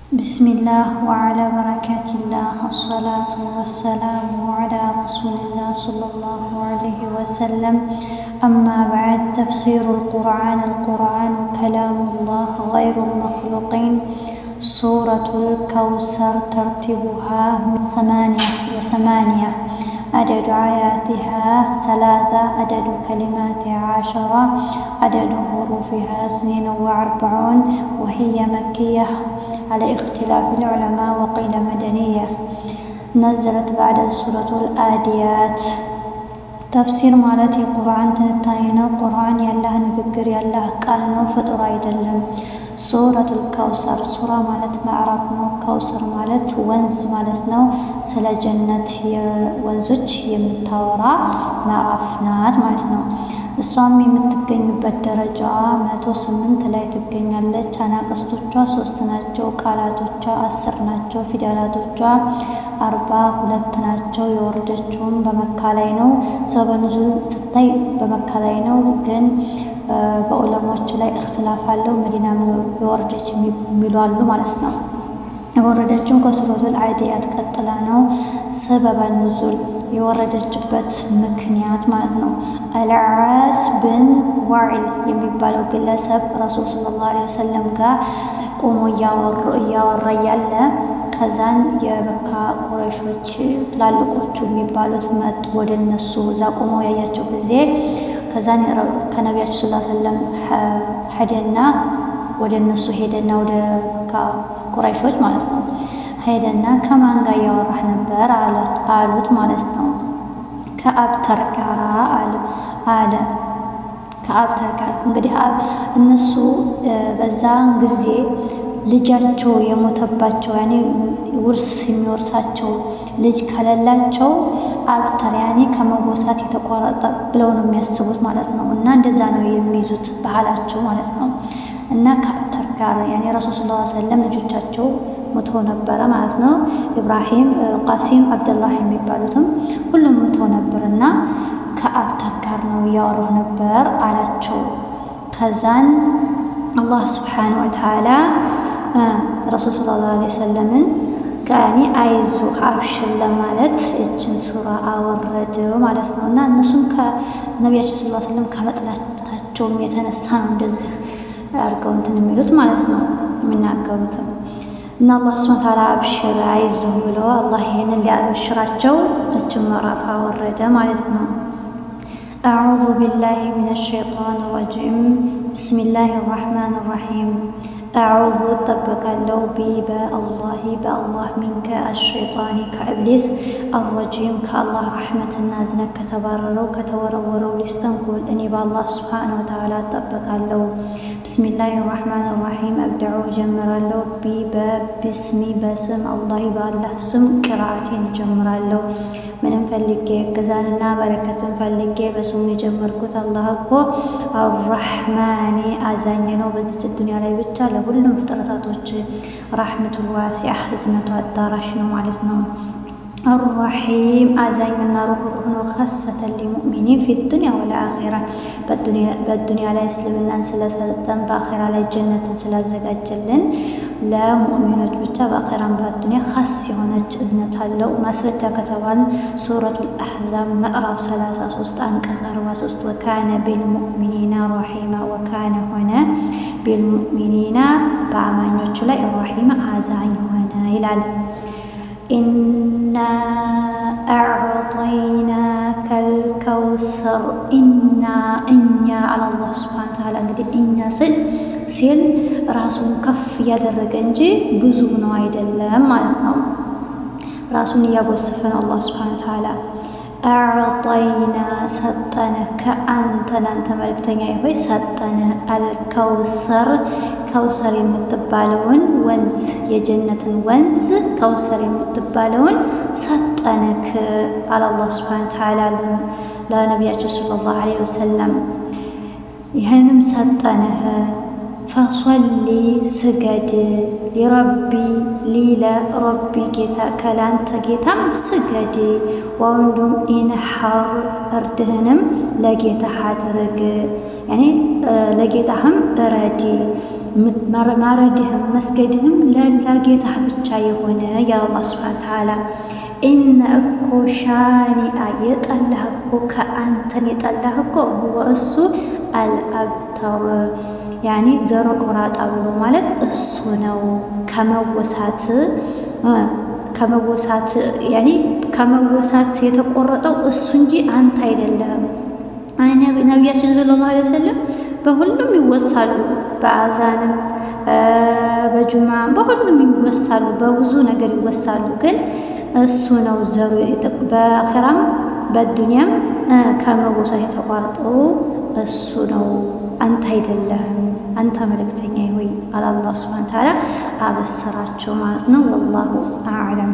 بسم الله وعلى بركات الله الصلاة والسلام على رسول الله صلى الله عليه وسلم. أما بعد، تفسير القرآن كلام الله غير المخلوقين. سورة الكوثر ترتيبها 8 عدد آياتها 3، عدد كلماتها 10، عدد حروفها 42، وهي مكية على اختلاف العلماء، وقيل مدنية. نزلت بعد سورة الآديات. ተፍሲር ማለት የቁርአን ትንታኔ ነው። ቁርአን ያላህ ንግግር ያላህ ቃል ነው፣ ፍጡር አይደለም። ሱረቱል ከውሰር ሱራ ማለት ምዕራፍ ነው። ከውሰር ማለት ወንዝ ማለት ነው። ስለ ጀነት የወንዞች የምታወራ ምዕራፍ ናት ማለት ነው። እሷም የምትገኝበት ደረጃ 108 ላይ ትገኛለች። አናቅስቶቿ 3 ናቸው። ቃላቶቿ 10 ናቸው። ፊደላቶቿ 42 ናቸው። የወረደችውም በመካ ላይ ነው። ሰበበ ኑዙል ስታይ በመካ ላይ ነው፣ ግን በዑለሞች ላይ እክትላፍ አለው። መዲና የወረደች የሚሉ አሉ ማለት ነው። የወረደችው ከሱረቱል አዲያት ቀጥላ ነው። ሰበበ ኑዙል የወረደችበት ምክንያት ማለት ነው። አልዓስ ብን ዋኢል የሚባለው ግለሰብ ረሱል ሰለላሁ ዐለይሂ ወሰለም ጋር ቆሞ እያወራ ያለ ከዛን የመካ ቁረይሾች ትላልቆቹ የሚባሉት መጡ ወደ እነሱ። እዛ ቆሞ ያያቸው ጊዜ ከዛን ከነቢያችን ሰለላሁ ዐለይሂ ወሰለም ሄደና ወደ እነሱ ሄደና ወደ መካ ቁረይሾች ማለት ነው ሄደና ከማን ጋር ያወራህ ነበር አሉት ማለት ነው። ከአብተር ጋር አለ። ከአብተር ጋር እንግዲህ እነሱ በዛን ጊዜ ልጃቸው የሞተባቸው ያኔ ውርስ የሚወርሳቸው ልጅ ከሌላቸው አብተር ያኔ ከመወሳት የተቋረጠ ብለው ነው የሚያስቡት ማለት ነው። እና እንደዛ ነው የሚይዙት ባህላቸው ማለት ነው። እና ከአብተር ጋር ያኔ ረሱል ሰለላሁ ዐለይሂ ወሰለም ልጆቻቸው ሞተው ነበረ ማለት ነው። ኢብራሂም፣ ቃሲም፣ አብደላህ የሚባሉትም ሁሉም ሞተው ነበርና ከአብተር ጋር ነው እያወራሁ ነበር አላቸው። ከዛን አላህ ሱብሓነሁ ወተዓላ ረሱል ሰለላሁ ዐለይሂ ወሰለምን ከእኔ አይዞህ አብሽር ለማለት እችን ሱራ አወረደው ማለት ነው። እና እነሱም ከነቢያችን ሰለላሁ ዐለይሂ ወሰለም ከመጥላታቸውም የተነሳ ነው እንደዚህ አድርገው እንትን የሚሉት ማለት ነው የሚናገሩትም። እና አላህ ሱብሓነሁ ወተዓላ አብሽር አይዞህ ብሎ አላህ ይሄንን ሊያበሽራቸው እችን ምዕራፍ አወረደ ማለት ነው። አዑዙ ቢላሂ ሚነሽ ሸይጣኒ ረጂም ቢስሚላሂ ረሕማኒ ረሒም አዑዙ እጠበቃለሁ በአላህ ሚንከ አሸይጣኒ ከኢብሊስ አልረጂም ከአላህ ረሕመትና እዝነት ከተወረወረው ሊስተንኩል እኔ በአላህ ሱብሓነሁ ወተዓላ እጠበቃለሁ። ቢስሚላሂ ረሕማኒ ረሒም አብደዑ ጀምራለሁ። በቢስሚ በስም አላህ በአላህ ስም ቅርአቴን ጀምራለሁ። ምንም ፈልጌ እገዛንና በረከትን ፈልጌ በስሙ የጀመርኩት አላህ እኮ አርረሕማኒ አዛኝ ነው። በዚች ዱንያ ላይ ብቻ ለሁሉም ፍጥረታቶች ረሕመቱል ዋሲዓ እዝነቱ አዳራሽ ነው ማለት ነው። አርረሒም አዛኝና ሩህሩህ ነው። ከሰተን ሊሙእሚኒን ፊ ዱንያ ወልአኺራ በዱንያ ላይ እስልምናን ስለሰጠን በአኺራ ላይ ጀነትን ስላዘጋጀልን ለሙእሚኖች ብቻ በአኺራም በዱንያ ኻስ የሆነች እዝነት አለው። ማስረጃ ከተባል ሱረቱል አሕዛብ ምዕራፍ 33 አንቀጽ 43 ወካነ ቢልሙእሚኒና ረሒማ ወካነ ሆነ ቢልሙእሚኒና በአማኞቹ ላይ ረሒማ አዛኝ ሆነ ይላል። ኢና አዕጠይናከል ከውሰር እኛ አላህ ሱብሓነሁ ወተዓላ እንግዲህ እኛ ሲል ራሱን ከፍ እያደረገ እንጂ ብዙ ነው አይደለም ማለት ነው። ራሱን እያጎሰፈ ነው አላህ ሱብሓነሁ ወተዓላ። አዕጠይና ሰጠነ ከአንተ ላንተ መልእክተኛ ሆይ ሰጠነ አልከውሰር ከውሰር የምትባለውን ወንዝ የጀነትን ወንዝ ከውሰር የምትባለውን ሰጠነክ አለ አላህ ሱብሓነሁ ወተዓላ ለነቢያችን ሰለላሁ ዐለይሂ ወሰለም። ይህንም ሰጠንህ ፈሶሊ ስገድ ሊረቢ ሊለ ረቢ ጌታ ከላንተ ጌታም ስገድ ወንዱም ኢንሐር እርድህንም ለጌታ አድርግ ያኔ ለጌታህም እረዲ ማረድህም መስገድህም ለጌታ ብቻ የሆነ ያ አላህ ሱብሓነሁ ወተዓላ ኢነ እኮ ሻኒአ የጠላህ እኮ ከአንተን የጠላህ እኮ እሱ አልአብተር ያኔ ዘሮ ቆራጣ ብሎ ማለት እሱ ነው ከመወሳት ያኔ ከመወሳት የተቆረጠው እሱ እንጂ አንተ አይደለም። ነቢያችን ሰለላሁ ዐለይሂ ወሰለም በሁሉም ይወሳሉ፣ በአዛንም በጁምዓ በሁሉም ይወሳሉ፣ በብዙ ነገር ይወሳሉ። ግን እሱ ነው ዘሩ በአኺራም በዱንያም ከመወሳት የተቋረጠው እሱ ነው፣ አንተ አይደለህም። አንተ መልእክተኛ ሆይ አላህ ሱብሓነሁ ወተዓላ አበሰራቸው ማለት ነው። ወላሁ አዕለም።